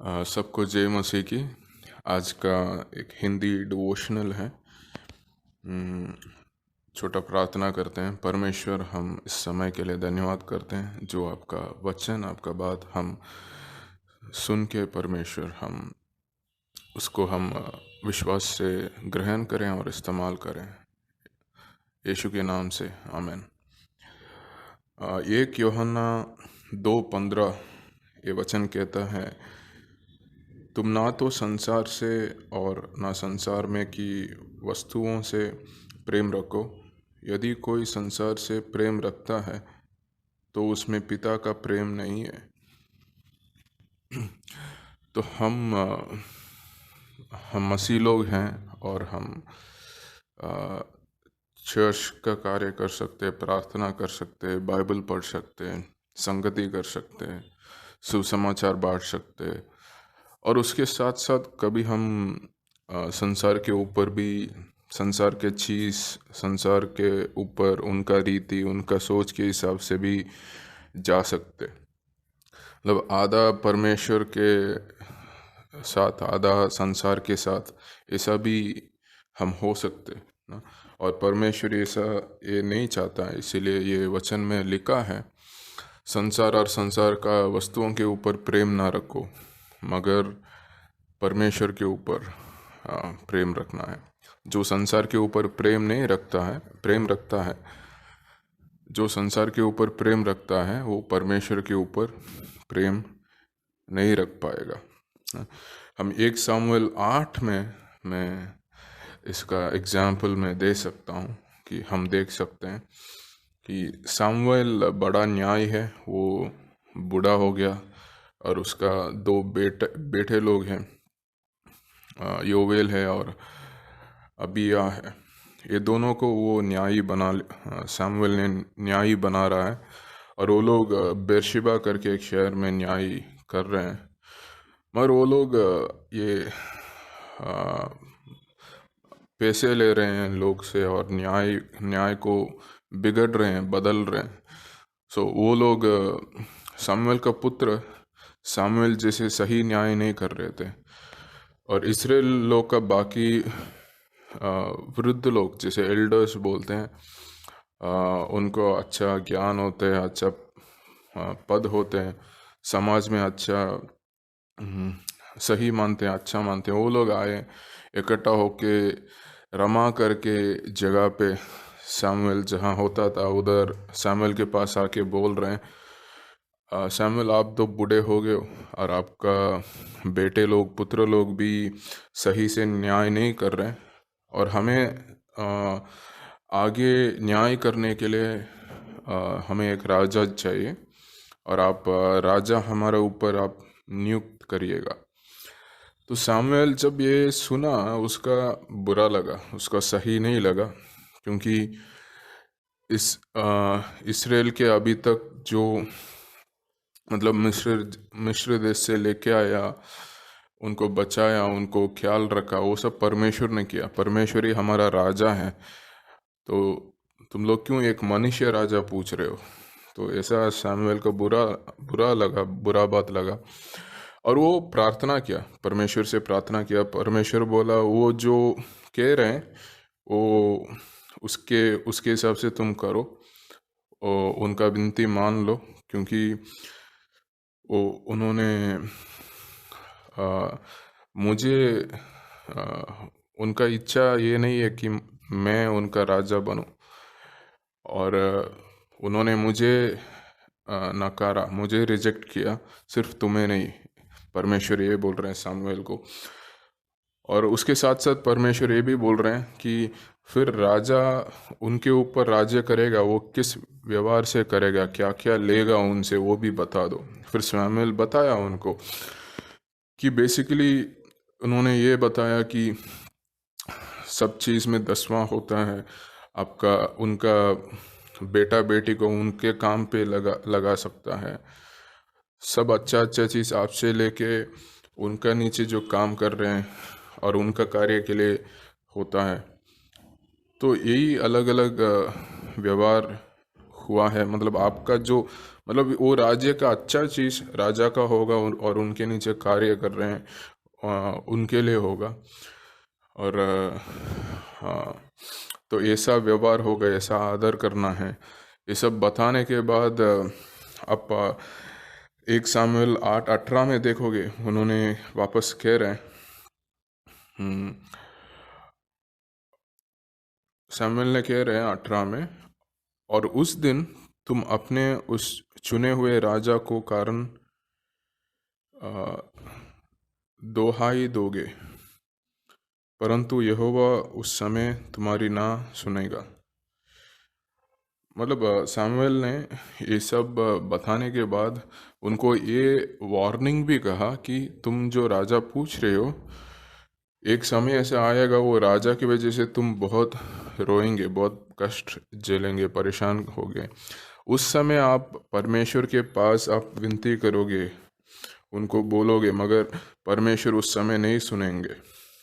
सबको जय मसीह की। आज का एक हिंदी डिवोशनल है। छोटा प्रार्थना करते हैं। परमेश्वर, हम इस समय के लिए धन्यवाद करते हैं जो आपका वचन, आपका बात हम सुन के परमेश्वर हम उसको विश्वास से ग्रहण करें और इस्तेमाल करें। यीशु के नाम से आमीन। 1 यूहन्ना 2:15 ये वचन कहता है, तुम ना तो संसार से और ना संसार में की वस्तुओं से प्रेम रखो। यदि कोई संसार से प्रेम रखता है तो उसमें पिता का प्रेम नहीं है। तो हम मसीह लोग हैं और हम चर्च का कार्य कर सकते हैं, प्रार्थना कर सकते हैं, बाइबल पढ़ सकते हैं, संगति कर सकते हैं, सुसमाचार बांट सकते हैं। और उसके साथ साथ कभी हम संसार के ऊपर भी, संसार के चीज़, संसार के ऊपर उनका रीति, उनका सोच के हिसाब से भी जा सकते। मतलब आधा परमेश्वर के साथ, आधा संसार के साथ, ऐसा भी हम हो सकते ना। और परमेश्वर ऐसा ये नहीं चाहता है, इसीलिए ये वचन में लिखा है, संसार और संसार का वस्तुओं के ऊपर प्रेम ना रखो, मगर परमेश्वर के ऊपर प्रेम रखना है। जो संसार के ऊपर प्रेम नहीं रखता है, प्रेम रखता है, जो संसार के ऊपर प्रेम रखता है वो परमेश्वर के ऊपर प्रेम नहीं रख पाएगा। हम 1 सामुएल 8 में मैं इसका एग्जाम्पल मैं दे सकता हूँ कि हम देख सकते हैं कि सामुएल बड़ा न्याय है, वो बूढ़ा हो गया और उसका 2 बेटे लोग हैं, योवेल है और अबिया है। ये दोनों को वो सामुएल ने न्यायी बना रहा है और वो लोग बेरशिबा करके एक शहर में न्याय कर रहे हैं। मगर वो लोग ये पैसे ले रहे हैं लोग से और न्याय को बिगड़ रहे हैं, बदल रहे हैं। सो वो लोग सामुएल का पुत्र सामुएल जैसे सही न्याय नहीं कर रहे थे। और इस्राएल लोग का बाकी वृद्ध लोग, जैसे एल्डर्स बोलते हैं, उनको अच्छा ज्ञान होते हैं, अच्छा पद होते हैं, समाज में अच्छा सही मानते हैं, अच्छा मानते हैं। वो लोग आए इकट्ठा होके रमा करके जगह पे सामुएल जहाँ होता था उधर सामुएल के पास आके बोल रहे हैं, सामुएल आप तो बूढ़े हो गए हो और आपका बेटे लोग, पुत्र लोग भी सही से न्याय नहीं कर रहे हैं और हमें आगे न्याय करने के लिए हमें एक राजा चाहिए और आप राजा हमारे ऊपर आप नियुक्त करिएगा। तो सामुएल जब ये सुना उसका बुरा लगा, उसका सही नहीं लगा, क्योंकि इस्राएल के अभी तक जो मतलब मिस्र देश से लेके आया, उनको बचाया, उनको ख्याल रखा, वो सब परमेश्वर ने किया। परमेश्वर ही हमारा राजा है, तो तुम लोग क्यों एक मनुष्य राजा पूछ रहे हो? तो ऐसा सामुएल को बुरा बात लगा और वो प्रार्थना किया, परमेश्वर से प्रार्थना किया। परमेश्वर बोला वो जो कह रहे हैं वो उसके हिसाब से तुम करो और उनका विनती मान लो, क्योंकि उन्होंने मुझे उनका इच्छा ये नहीं है कि मैं उनका राजा बनूं और उन्होंने मुझे नकारा, मुझे रिजेक्ट किया, सिर्फ तुम्हें नहीं। परमेश्वर ये बोल रहे हैं सामुएल को। और उसके साथ साथ परमेश्वर ये भी बोल रहे हैं कि फिर राजा उनके ऊपर राज्य करेगा, वो किस व्यवहार से करेगा, क्या क्या लेगा उनसे, वो भी बता दो। फिर सामुएल बताया उनको कि बेसिकली उन्होंने ये बताया कि सब चीज़ में 10वां होता है आपका, उनका बेटा बेटी को उनके काम पे लगा सकता है। सब अच्छा चीज़ आपसे लेके उनका नीचे जो काम कर रहे हैं और उनका कार्य के लिए होता है। तो यही अलग अलग व्यवहार हुआ है, मतलब आपका जो, मतलब वो राज्य का अच्छा चीज़ राजा का होगा और उनके नीचे कार्य कर रहे हैं उनके लिए होगा। और हाँ, तो ऐसा व्यवहार होगा, ऐसा आदर करना है। ये सब बताने के बाद आप 1 शामुएल 8:18 में देखोगे, उन्होंने वापस कह रहे हैं, शामुएल ने कह रहे हैं 18 में, और उस दिन तुम अपने उस चुने हुए राजा को कारण दोहाई दोगे, परंतु यहोवा उस समय तुम्हारी ना सुनेगा। मतलब सामुएल ने ये सब बताने के बाद उनको ये वार्निंग भी कहा कि तुम जो राजा पूछ रहे हो, एक समय ऐसा आएगा वो राजा की वजह से तुम बहुत रोएंगे, बहुत कष्ट झेलेंगे, परेशान होगे। उस समय आप परमेश्वर के पास आप विनती करोगे, उनको बोलोगे, मगर परमेश्वर उस समय नहीं सुनेंगे।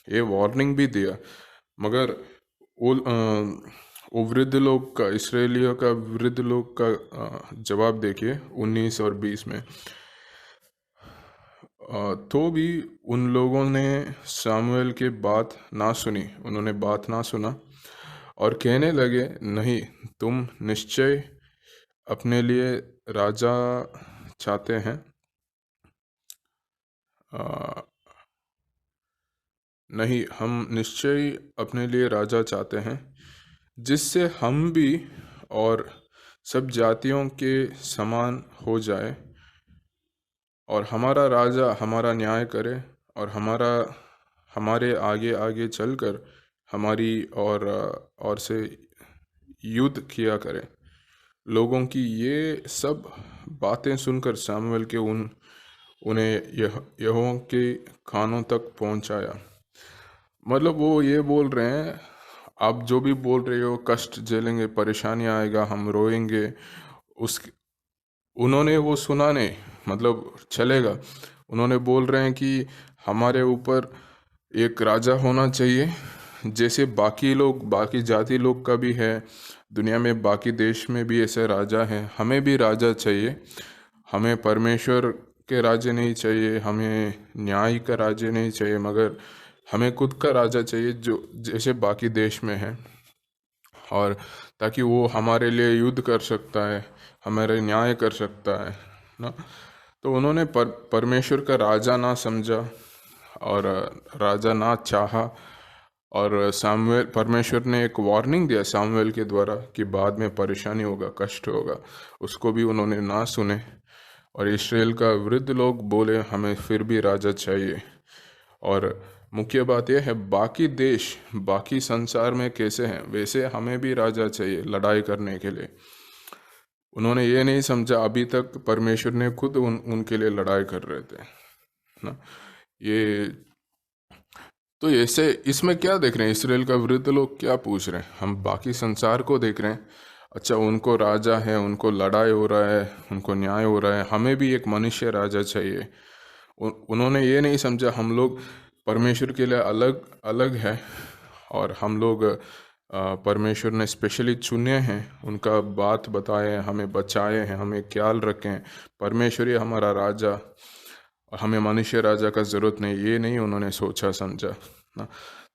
ये वार्निंग भी दिया। मगर वो वृद्ध लोग का, इसराइलियों का वृद्ध लोग का जवाब देखिए 19 और 20 में। तो भी उन लोगों ने सामुएल की बात ना सुनी, उन्होंने बात ना सुना और कहने लगे, नहीं, तुम निश्चय अपने लिए राजा चाहते हैं, नहीं, हम निश्चय अपने लिए राजा चाहते हैं, जिससे हम भी और सब जातियों के समान हो जाए, और हमारा राजा हमारा न्याय करे और हमारे आगे आगे चलकर हमारी और से युद्ध किया करे। लोगों की ये सब बातें सुनकर सामुएल के उन्हें यहोवा के कानों तक पहुंचाया। मतलब वो ये बोल रहे हैं, आप जो भी बोल रहे हो, कष्ट झेलेंगे, परेशानी आएगा, हम रोएंगे, उस उन्होंने वो सुना नहीं, मतलब चलेगा। उन्होंने बोल रहे हैं कि हमारे ऊपर एक राजा होना चाहिए, जैसे बाकी लोग, बाकी जाति लोग का भी है, दुनिया में बाकी देश में भी ऐसे राजा हैं, हमें भी राजा चाहिए। हमें परमेश्वर के राज्य नहीं चाहिए, हमें न्याय का राज्य नहीं चाहिए, मगर हमें खुद का राजा चाहिए जो जैसे बाकी देश में है, और ताकि वो हमारे लिए युद्ध कर सकता है, हमारे न्याय कर सकता है ना। तो उन्होंने परमेश्वर का राजा ना समझा और राजा ना चाहा, और सामुएल, परमेश्वर ने एक वार्निंग दिया सामुएल के द्वारा कि बाद में परेशानी होगा, कष्ट होगा, उसको भी उन्होंने ना सुने। और इस्राएल का वृद्ध लोग बोले, हमें फिर भी राजा चाहिए। और मुख्य बात यह है, बाकी देश, बाकी संसार में कैसे हैं वैसे हमें भी राजा चाहिए लड़ाई करने के लिए। उन्होंने ये नहीं समझा, अभी तक परमेश्वर ने खुद उनके लिए लड़ाई कर रहे थे ना। ये तो ऐसे इसमें क्या देख रहे हैं, इसराइल का वृद्ध लोग क्या पूछ रहे हैं, हम बाकी संसार को देख रहे हैं। अच्छा, उनको राजा है, उनको लड़ाई हो रहा है, उनको न्याय हो रहा है, हमें भी एक मनुष्य राजा चाहिए। उन्होंने ये नहीं समझा हम लोग परमेश्वर के लिए अलग अलग है, और हम लोग परमेश्वर ने स्पेशली चुने हैं, उनका बात बताए हैं, हमें बचाए हैं, हमें ख्याल रखें, परमेश्वर ही हमारा राजा, और हमें मनुष्य राजा का ज़रूरत नहीं, ये नहीं उन्होंने सोचा समझा ना।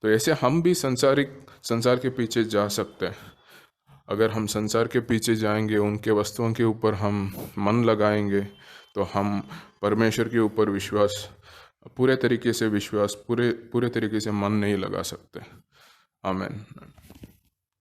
तो ऐसे हम भी संसार के पीछे जा सकते हैं। अगर हम संसार के पीछे जाएंगे, उनके वस्तुओं के ऊपर हम मन लगाएंगे, तो हम परमेश्वर के ऊपर पूरे तरीके से पूरे तरीके से मन नहीं लगा सकते। आमीन।